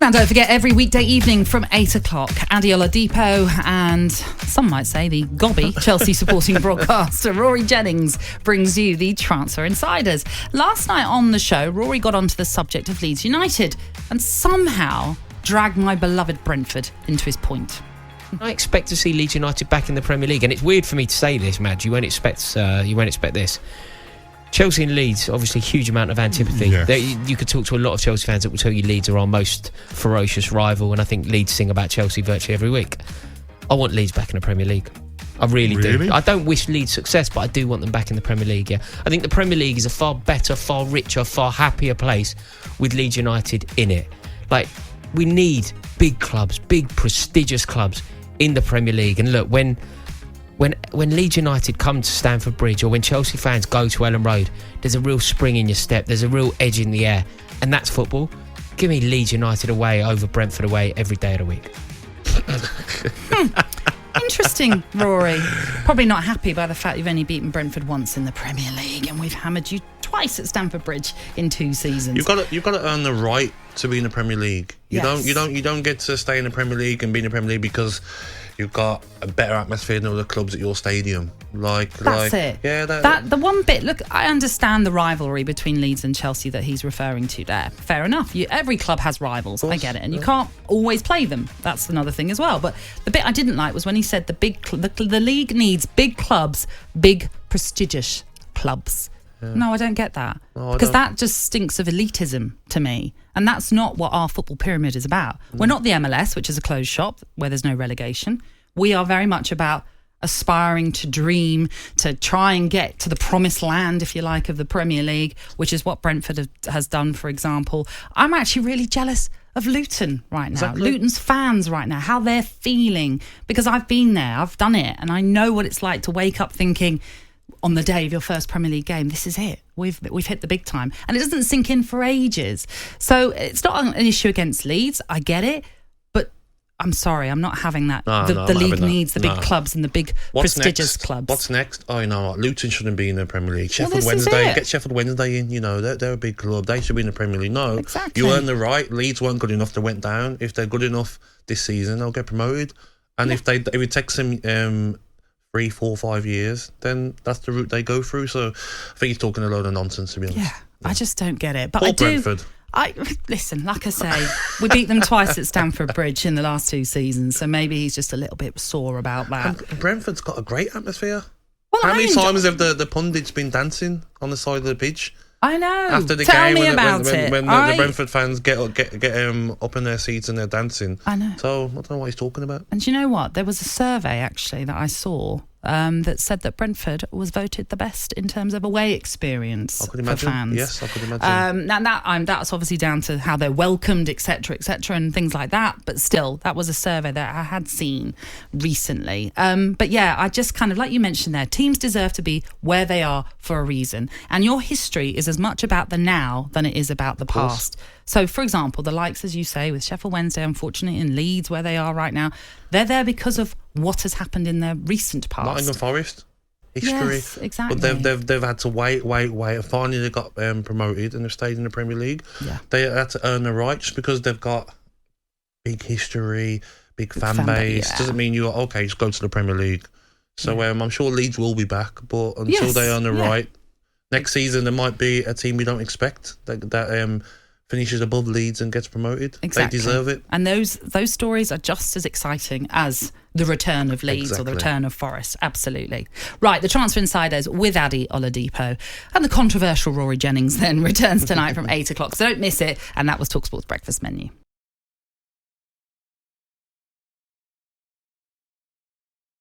Now, don't forget, every weekday evening from 8 o'clock, Adi Oladipo and some might say the gobby Chelsea supporting broadcaster Rory Jennings brings you the Transfer Insiders. Last night on the show, Rory got onto the subject of Leeds United and somehow dragged my beloved Brentford into his point. I expect to see Leeds United back in the Premier League, and it's weird for me to say this, Madge. You won't expect this. Chelsea and Leeds, obviously, huge amount of antipathy. Yes. You could talk to a lot of Chelsea fans that will tell you Leeds are our most ferocious rival, and I think Leeds sing about Chelsea virtually every week. I want Leeds back in the Premier League. I really do. I don't wish Leeds success, but I do want them back in the Premier League, yeah. I think the Premier League is a far better, far richer, far happier place with Leeds United in it. Like, we need big clubs, big, prestigious clubs in the Premier League. And look, when Leeds United come to Stamford Bridge, or when Chelsea fans go to Ellen Road, there's a real spring in your step, there's a real edge in the air, and that's football. Give me Leeds United away over Brentford away every day of the week. Interesting, Rory. Probably not happy by the fact you've only beaten Brentford once in the Premier League, and we've hammered you twice at Stamford Bridge in 2 seasons. You've got to earn the right to be in the Premier League. You don't get to stay in the Premier League and be in the Premier League because you've got a better atmosphere than other clubs at your stadium. That's it. Yeah, that the one bit. Look, I understand the rivalry between Leeds and Chelsea that he's referring to there. Fair enough. Every club has rivals. I get it, and you can't always play them. That's another thing as well. But the bit I didn't like was when he said the league needs big clubs, big prestigious clubs. Yeah. No, I don't get that, because that just stinks of elitism to me. And that's not what our football pyramid is about. We're not the MLS, which is a closed shop where there's no relegation. We are very much about aspiring to dream, to try and get to the promised land, if you like, of the Premier League, which is what Brentford has done, for example. I'm actually really jealous of Luton right now. Exactly. Luton's fans right now, how they're feeling. Because I've been there, I've done it, and I know what it's like to wake up thinking, on the day of your first Premier League game, this is it. We've hit the big time. And it doesn't sink in for ages. So it's not an issue against Leeds. I get it. But I'm sorry, I'm not having that. The league needs the big clubs and the big prestigious clubs. What's next? Oh, you know what? Luton shouldn't be in the Premier League. Sheffield Wednesday, get Sheffield Wednesday in. You know, they're a big club. They should be in the Premier League. No, exactly. You earn the right. Leeds weren't good enough. They went down. If they're good enough this season, they'll get promoted. And if it takes them 3, 4, 5 years, then that's the route they go through. So I think he's talking a load of nonsense, to be honest. Yeah. I just don't get it. But Poor I do. Brentford. Listen, like I say, we beat them twice at Stamford Bridge in the last 2 seasons, so maybe he's just a little bit sore about that. And Brentford's got a great atmosphere. Well, how many times have the pundits been dancing on the side of the pitch? I know. After the Tell game, me about it. when the Brentford fans get up in their seats and they're dancing. I know. So I don't know what he's talking about. And do you know what? There was a survey actually that I saw that said that Brentford was voted the best in terms of away experience for fans. Yes, I could imagine. Now that's obviously down to how they're welcomed, etc., and things like that. But still, that was a survey that I had seen recently. But yeah, I just kind of, like you mentioned there, teams deserve to be where they are for a reason. And your history is as much about the now than it is about the past. So, for example, the likes, as you say, with Sheffield Wednesday, unfortunately, in Leeds, where they are right now, they're there because of what has happened in their recent past. Nottingham Forest, history. Yes, exactly. But they've had to wait. And finally, they got promoted and they've stayed in the Premier League. Yeah. They had to earn the right just because they've got big history, big fan base. Yeah. Doesn't mean you're okay. Just go to the Premier League. So I'm sure Leeds will be back, but until they earn the right, next season there might be a team we don't expect that finishes above Leeds and gets promoted. Exactly. They deserve it. And those stories are just as exciting as the return of Leeds or the return of Forest. Absolutely. Right, the Transfer Insiders with Adi Oladipo and the controversial Rory Jennings then returns tonight from 8 o'clock. So don't miss it. And that was talkSPORT's Breakfast Menu.